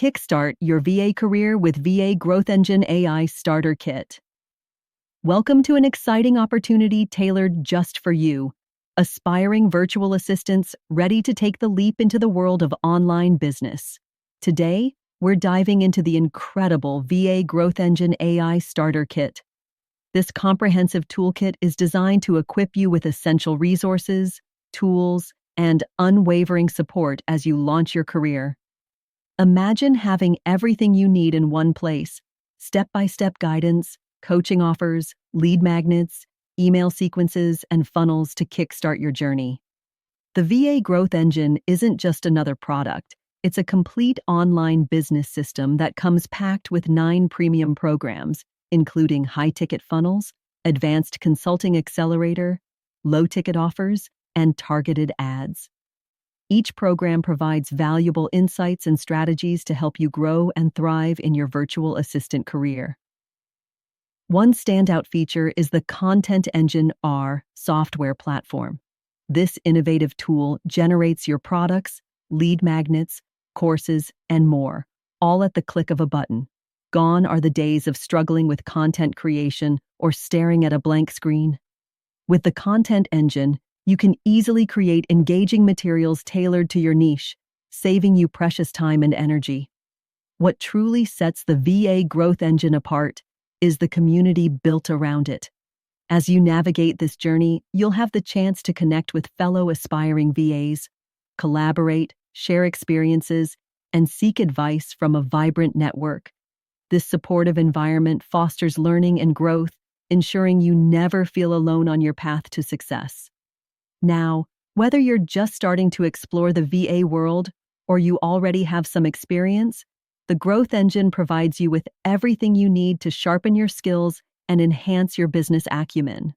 Kickstart your VA career with VA GrowthEngine AI Starter Kit. Welcome to an exciting opportunity tailored just for you, aspiring virtual assistants ready to take the leap into the world of online business. Today, we're diving into the incredible VA GrowthEngine AI Starter Kit. This comprehensive toolkit is designed to equip you with essential resources, tools, and unwavering support as you launch your career. Imagine having everything you need in one place: step-by-step guidance, coaching offers, lead magnets, email sequences, and funnels to kickstart your journey. The VA GrowthEngine isn't just another product. It's a complete online business system that comes packed with 9 premium programs, including high-ticket funnels, advanced consulting accelerator, low-ticket offers, and targeted ads. Each program provides valuable insights and strategies to help you grow and thrive in your virtual assistant career. One standout feature is the Content Engine R software platform. This innovative tool generates your products, lead magnets, courses, and more, all at the click of a button. Gone are the days of struggling with content creation or staring at a blank screen. With the Content Engine, you can easily create engaging materials tailored to your niche, saving you precious time and energy. What truly sets the VA GrowthEngine apart is the community built around it. As you navigate this journey, you'll have the chance to connect with fellow aspiring VAs, collaborate, share experiences, and seek advice from a vibrant network. This supportive environment fosters learning and growth, ensuring you never feel alone on your path to success. Now, whether you're just starting to explore the VA world or you already have some experience, the GrowthEngine provides you with everything you need to sharpen your skills and enhance your business acumen.